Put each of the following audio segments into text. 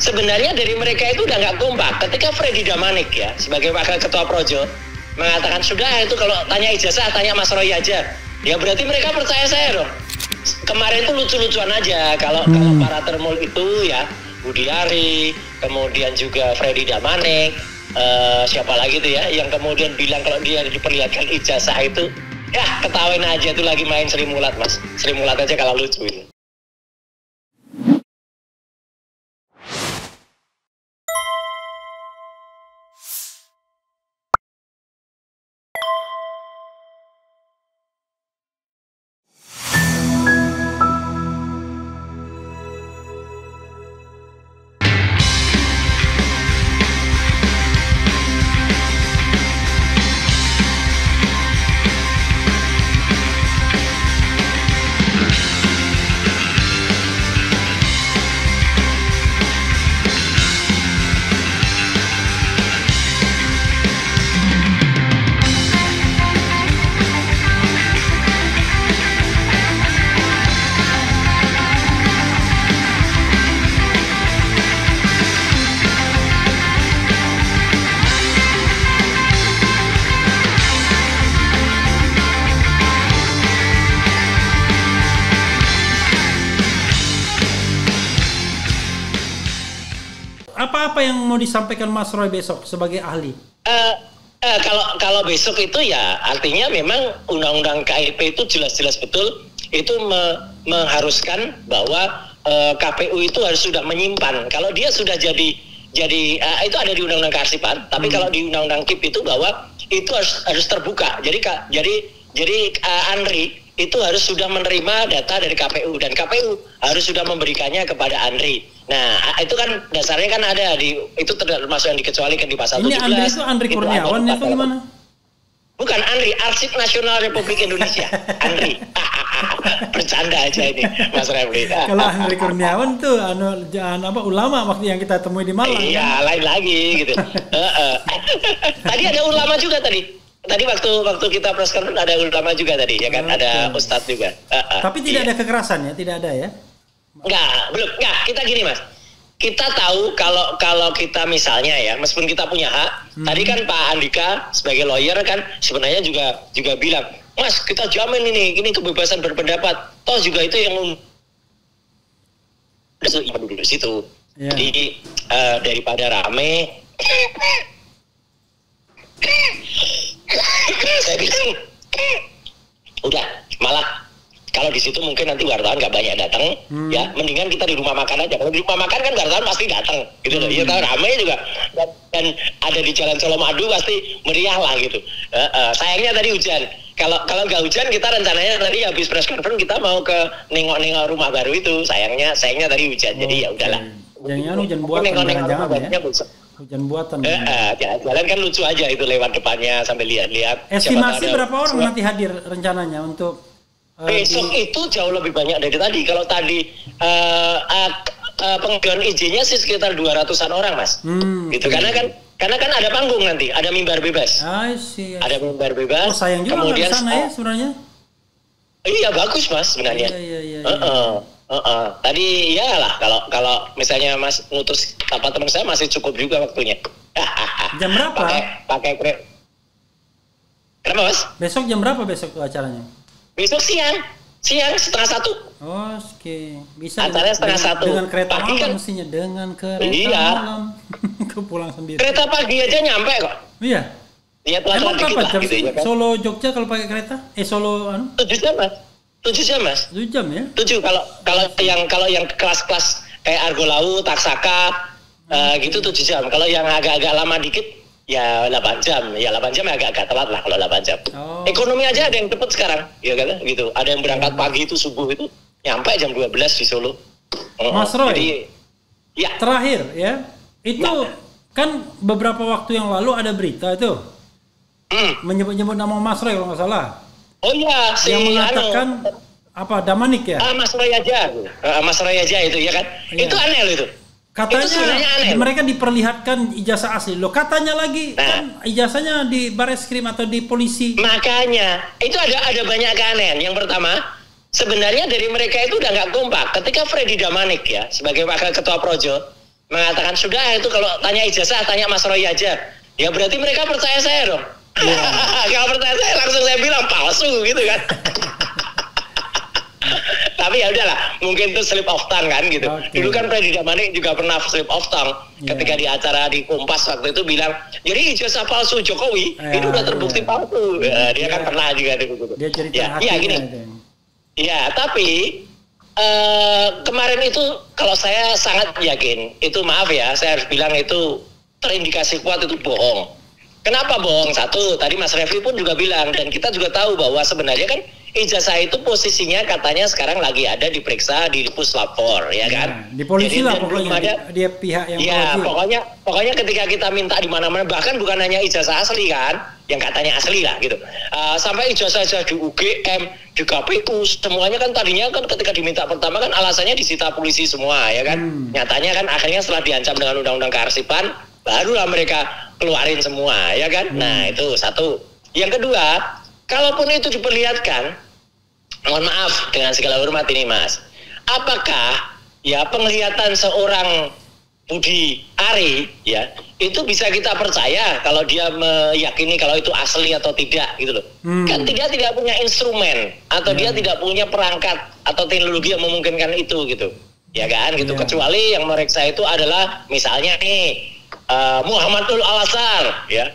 sebenarnya dari mereka itu udah nggak kompak. Ketika Freddy Damanik ya sebagai wakil ketua Projo mengatakan sudah itu kalau tanya ijazah tanya Mas Roy aja. Ya berarti mereka percaya saya dong. Kemarin itu lucu-lucuan aja kalau para termul itu ya Budiari, kemudian juga Freddy Damanik, siapa lagi tuh ya yang kemudian bilang kalau dia diperlihatkan ijazah itu ya ketawain aja tuh lagi main Sri Mulat Mas. Sri Mulat aja kalau lucu ini. Apa yang mau disampaikan Mas Roy besok sebagai ahli? Kalau besok itu ya artinya memang undang-undang KIP itu jelas-jelas betul itu mengharuskan bahwa KPU itu harus sudah menyimpan. Kalau dia sudah jadi itu ada di undang-undang kearsipan, tapi kalau di undang-undang KIP itu bahwa itu harus terbuka. Jadi Andri itu harus sudah menerima data dari KPU dan KPU harus sudah memberikannya kepada Andri. Nah, itu kan dasarnya kan ada itu termasuk yang dikecualikan di pasal 17. Ini Andri itu Andri Kurniawan itu gimana? Bukan Andri, Arsip Nasional Republik Indonesia. Andri. Bercanda aja ini, Mas Refli. Kalau Andri Kurniawan tuh ulama waktu yang kita temui di Malang. Iya, kan? Lain lagi gitu. Tadi ada ulama juga tadi. Tadi waktu kita press conference ada ulama juga tadi, ya kan? Ada ustadz juga. Tapi tidak ada kekerasan ya, tidak ada ya? Belum. Kita gini Mas. Kita tahu kalau kita misalnya ya, meskipun kita punya hak, tadi kan Pak Andika sebagai lawyer kan sebenarnya juga bilang, Mas kita jamin ini kebebasan berpendapat. Toh juga itu yang duduk di situ. Yeah. Jadi daripada rame, saya bilang, udah malah. Kalau di situ mungkin nanti wartawan nggak banyak datang, ya mendingan kita di rumah makan aja. Kalau di rumah makan kan wartawan pasti datang, gitu loh. Ya ramai juga dan ada di Jalan Colomadu pasti meriah lah gitu. Sayangnya tadi hujan. Kalau nggak hujan kita rencananya tadi habis press conference kita mau ke nengok rumah baru itu. Sayangnya tadi hujan. Jadi ya udahlah. Jangan hujan buatan, jangan ya. Hujan buatan. Jalan kan lucu aja itu lewat depannya sampai lihat-lihat. Estimasi berapa orang nanti hadir rencananya untuk besok itu jauh lebih banyak dari tadi. Kalau tadi pengajuan izinnya sih sekitar 200-an orang, Mas. Gitu. Karena kan ada panggung nanti, ada mimbar bebas. Ada mimbar bebas. Oh, sayang juga kemudian sana ya sebenarnya. Iya, bagus, Mas sebenarnya. Iya. Tadi iyalah kalau misalnya Mas ngutus teman saya masih cukup juga waktunya. Jam berapa? Pakai Kenapa, Mas? Besok jam berapa besok acaranya? Besok siang 1:30. Oh, oke. Bisa acaranya 1:30. Dengan kereta pagi malam kan? Mestinya dengan kereta malam. Pulang sendiri. Kereta pagi aja nyampe kok. Iya. Iya, telat dikit lah gitu ya kan. Solo Jogja kalau pakai kereta? Solo 7 jam, Mas. 7 jam, Mas. 7 jam ya? 7 kalau yang kelas-kelas kayak Argo Laut, Taksaka gitu 7 jam. Kalau yang agak-agak lama dikit ya 8 jam. Ya 8 jam agak telat lah kalau 8 jam. Ekonomi aja ada yang cepet sekarang, ya kan? Gitu. Ada yang berangkat pagi itu subuh itu nyampe jam 12 di Solo. Mas Roy. Jadi, ya. Terakhir ya. Itu kan beberapa waktu yang lalu ada berita itu. Menyebut-nyebut nama Mas Roy kalau nggak salah. Oh iya, yang mengatakan apa Damanik ya? Mas Roy aja. Mas Roy aja itu ya kan. Iya. Itu aneh loh itu. Katanya mereka diperlihatkan ijazah asli. Loh katanya lagi kan ijazahnya di Bareskrim atau di polisi. Makanya itu ada banyak keanehan. Yang pertama, sebenarnya dari mereka itu udah nggak kompak. Ketika Freddy Damanik ya sebagai wakil ketua Projo mengatakan sudah itu kalau tanya ijazah tanya Mas Roy aja. Ya berarti mereka percaya saya dong. Kalau percaya saya langsung saya bilang palsu gitu kan. Tapi ya udahlah, mungkin itu slip of tongue kan gitu. Dulu kan Freddy Damanik juga pernah slip of tongue ketika di acara di Kompas waktu itu bilang, jadi ijazah palsu Jokowi itu udah terbukti palsu. Dia kan pernah juga gitu. Dia cerita gini. Ya, tapi kemarin itu kalau saya sangat yakin, itu maaf ya, saya harus bilang itu terindikasi kuat itu bohong. Kenapa bohong? Satu, tadi Mas Refli pun juga bilang, dan kita juga tahu bahwa sebenarnya kan ijazah itu posisinya katanya sekarang lagi ada diperiksa di Puslap 4, ya kan? Di polisi lah pokoknya, dia pihak yang pokoknya ketika kita minta di mana-mana, bahkan bukan hanya ijazah asli kan, yang katanya asli lah gitu. Sampai ijazah di UGM, di KPU, semuanya kan tadinya kan ketika diminta pertama kan alasannya disita polisi semua, ya kan? Nyatanya kan akhirnya setelah diancam dengan undang-undang kearsipan, barulah mereka keluarin semua, ya kan? Nah itu satu. Yang kedua, kalaupun itu diperlihatkan, mohon maaf dengan segala hormat ini Mas, apakah ya penglihatan seorang Budi Ari ya itu bisa kita percaya kalau dia meyakini kalau itu asli atau tidak gitu loh? Kan dia tidak punya instrumen atau dia tidak punya perangkat atau teknologi yang memungkinkan itu gitu, ya kan? Gitu. Kecuali yang meriksa itu adalah misalnya nih Muhammadul Al-Azhar ya,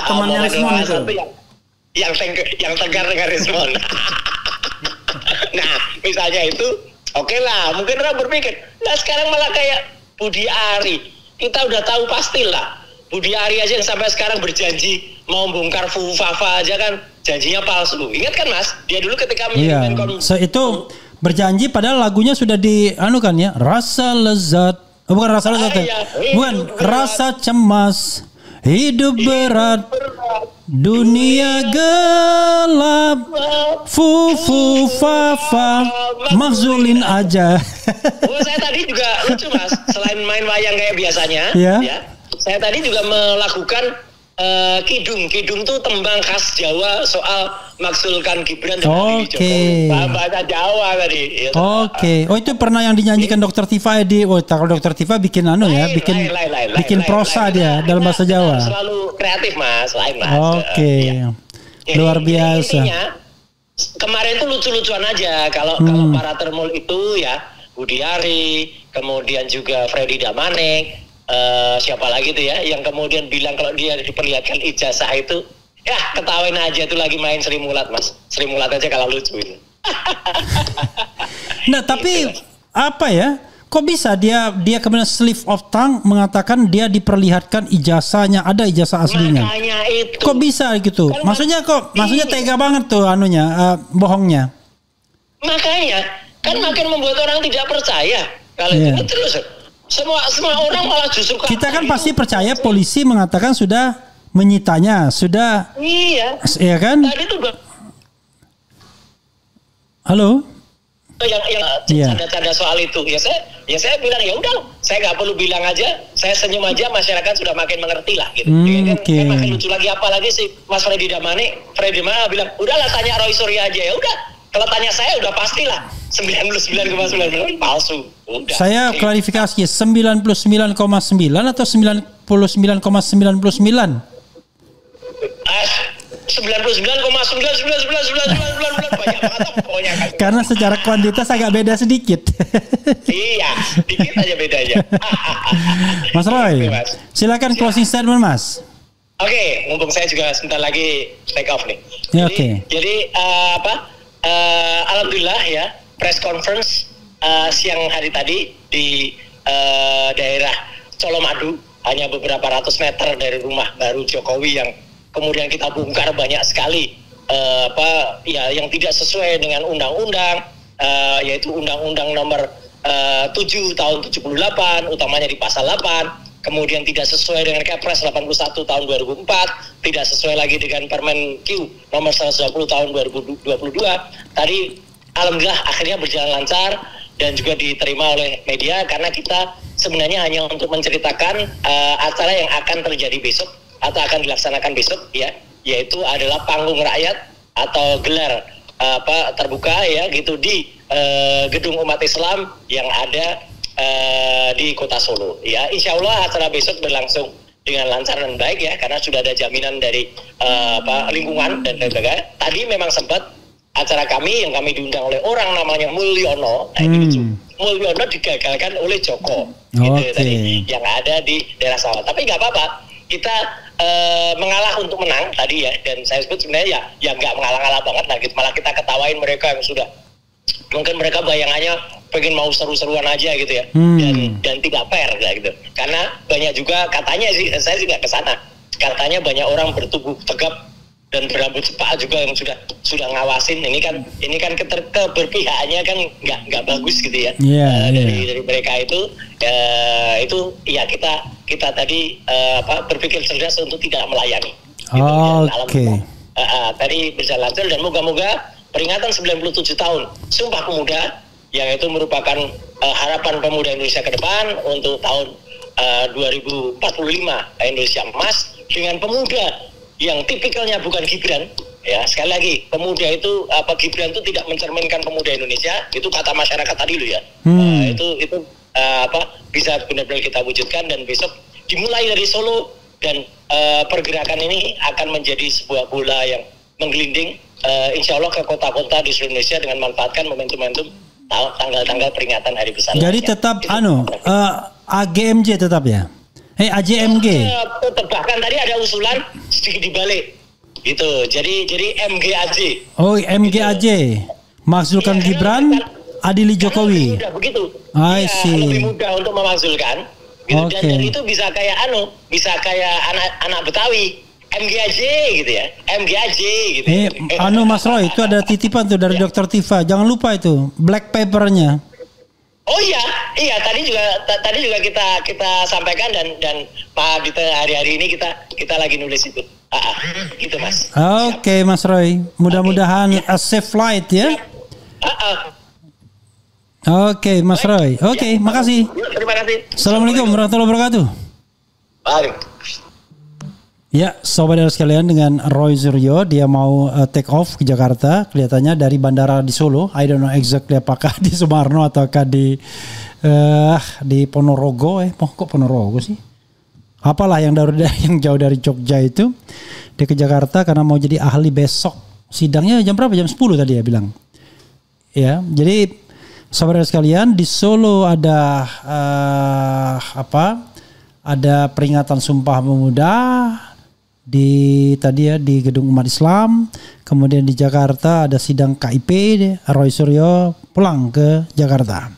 temannya Rismon itu. Yang tegar dengan Rismon. Nah, misalnya itu, oke lah, mungkin orang berpikir, nah sekarang malah kayak Budi Ari, kita udah tahu pastilah, Budi Ari aja yang sampai sekarang berjanji mau bongkar Fufafa aja kan, janjinya palsu. Ingat kan Mas, dia dulu ketika menyanyikan itu berjanji padahal lagunya sudah kan ya, rasa lezat, bukan rasa lezat, bukan rasa cemas. Hidup berat, dunia gelap, Fufafa, makzulin aja. Saya tadi juga lucu Mas, selain main wayang kayak biasanya, ya, saya tadi juga melakukan kidung. Kidung tuh tembang khas Jawa soal maksulkan Gibran dengan Jokowi. Bahasa Jawa tadi. Oh itu pernah yang dinyanyikan Dr. Tifa di. Kalau Dr. Tifa bikin bikin prosa dia dalam bahasa Jawa. Selalu kreatif Mas, lain Mas. Luar biasa. Intinya, kemarin tuh lucu-lucuan aja kalau para termul itu ya Budi Ari, kemudian juga Freddy Damanik. Siapa lagi tuh ya yang kemudian bilang kalau dia diperlihatkan ijazah itu ya ketawain aja tuh lagi main Sri Mulat Mas. Sri Mulat aja kalau lucu ini. Nah tapi gitu, apa ya, kok bisa dia kemudian slip of tongue mengatakan dia diperlihatkan ijazahnya, ada ijazah aslinya. Makanya itu. Kok bisa gitu? Kan maksudnya tega banget tuh bohongnya. Makanya kan makin membuat orang tidak percaya kalau itu terus. Semua orang malah justru kita kan pasti percaya polisi mengatakan sudah menyitanya, sudah. Iya kan? Tadi tuh halo. Yang canda-canda soal itu ya saya bilang ya udah, saya nggak perlu bilang aja, saya senyum aja, masyarakat sudah makin mengerti lah gitu. Kan makin lucu lagi, apalagi si Mas Freddy Damanik bilang udahlah tanya Roy Surya aja, ya udah. Kalau tanya saya udah pastilah 99,9% palsu. Udah. Saya klarifikasi 99,9 atau 99,99? 99,99999 banyak banget pokoknya kan. Karena secara kuantitas agak beda sedikit. Iya, sedikit aja bedanya. Mas Roy, silakan closing statement Mas. Oke, mumpung saya juga sebentar lagi take off nih. Jadi alhamdulillah ya, press conference siang hari tadi di daerah Colomadu, hanya beberapa ratus meter dari rumah baru Jokowi yang kemudian kita bongkar banyak sekali yang tidak sesuai dengan undang-undang, yaitu Undang-Undang Nomor 7 tahun 78, utamanya di pasal 8. Kemudian tidak sesuai dengan Kepres 81 tahun 2004, tidak sesuai lagi dengan Permen Q nomor 120 tahun 2022. Tadi alhamdulillah akhirnya berjalan lancar dan juga diterima oleh media, karena kita sebenarnya hanya untuk menceritakan acara yang akan terjadi besok atau akan dilaksanakan besok ya, yaitu adalah panggung rakyat atau gelar terbuka ya gitu di Gedung Umat Islam yang ada di Kota Solo. Ya, insya Allah acara besok berlangsung dengan lancar dan baik ya, karena sudah ada jaminan dari lingkungan dan sebagainya. Tadi memang sempat acara kami yang kami diundang oleh orang namanya Mulyono. Nah, ini lucu. Mulyono digagalkan oleh Joko, gitu tadi yang ada di daerah Sawah. Tapi nggak apa-apa, kita mengalah untuk menang tadi ya, dan saya sebut sebenarnya ya nggak mengalah-ngalah banget lah gitu, malah kita ketawain mereka yang sudah mungkin mereka bayangannya pengen mau seru-seruan aja gitu ya, dan tidak fair gitu, karena banyak juga katanya sih, saya sih nggak kesana, katanya banyak orang bertubuh tegap dan berambut sepak juga yang sudah ngawasin. Ini kan keberpihakannya kan nggak bagus gitu ya. Dari mereka itu ya kita tadi berpikir cerdas untuk tidak melayani. Tadi berjalan lancar dan moga-moga peringatan 97 tahun Sumpah Pemuda yang itu merupakan harapan pemuda Indonesia ke depan untuk tahun 2045 Indonesia emas dengan pemuda yang tipikalnya bukan Gibran ya. Sekali lagi, pemuda itu Gibran itu tidak mencerminkan pemuda Indonesia, itu kata masyarakat tadi loh ya. Itu bisa benar-benar kita wujudkan, dan besok dimulai dari Solo, dan pergerakan ini akan menjadi sebuah bola yang menggelinding insya Allah ke kota-kota di seluruh Indonesia dengan memanfaatkan momentum-momentum tanggal-tanggal peringatan Hari Besar. Jadi tetap AGMJ tetap ya? AJMG. Bahkan tadi ada usulan sedikit dibalik gitu. Jadi MGAJ. Oh, MGAJ. Makzulkan Gibran, adili Jokowi. Mudah begitu. I see. Lebih mudah untuk memakzulkan. Gitu. Dan itu bisa kayak anak Betawi. MGAJ gitu ya. MGAJ gitu. Mas Roy, itu ada titipan tuh dari Dr. Tifa. Jangan lupa itu black papernya. Oh iya tadi juga kita sampaikan, dan Pak Dita hari ini kita lagi nulis itu. Gitu Mas. Oke, Mas Roy. Mudah-mudahan a safe flight ya. Oke, Mas Roy. Oke, makasih. Terima kasih. Assalamualaikum warahmatullahi wabarakatuh. Waalaikumsalam. Ya, sobat sekalian, dengan Roy Suryo, dia mau take off ke Jakarta, kelihatannya dari bandara di Solo. I don't know exactly apakah di Sumarno ataukah di Ponorogo. Kok Ponorogo sih? Apalah yang jauh dari Jogja itu. Dia ke Jakarta karena mau jadi ahli besok. Sidangnya jam berapa? Jam 10 tadi ya bilang. Ya, jadi sobat sekalian, di Solo ada ada peringatan Sumpah Pemuda di Gedung Umat Islam. Kemudian di Jakarta ada sidang KIP. Roy Suryo pulang ke Jakarta.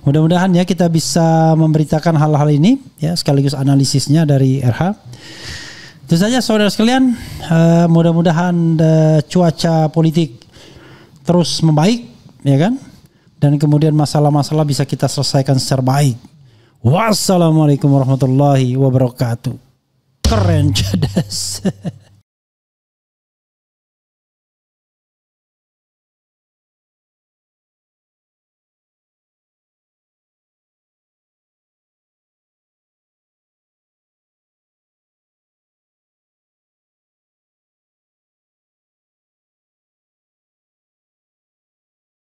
Mudah-mudahan ya kita bisa memberitakan hal-hal ini ya, sekaligus analisisnya dari RH. Itu saja saudara sekalian, mudah-mudahan cuaca politik terus membaik ya kan, dan kemudian masalah-masalah bisa kita selesaikan secara baik. Wassalamualaikum warahmatullahi wabarakatuh. Keren, cerdas.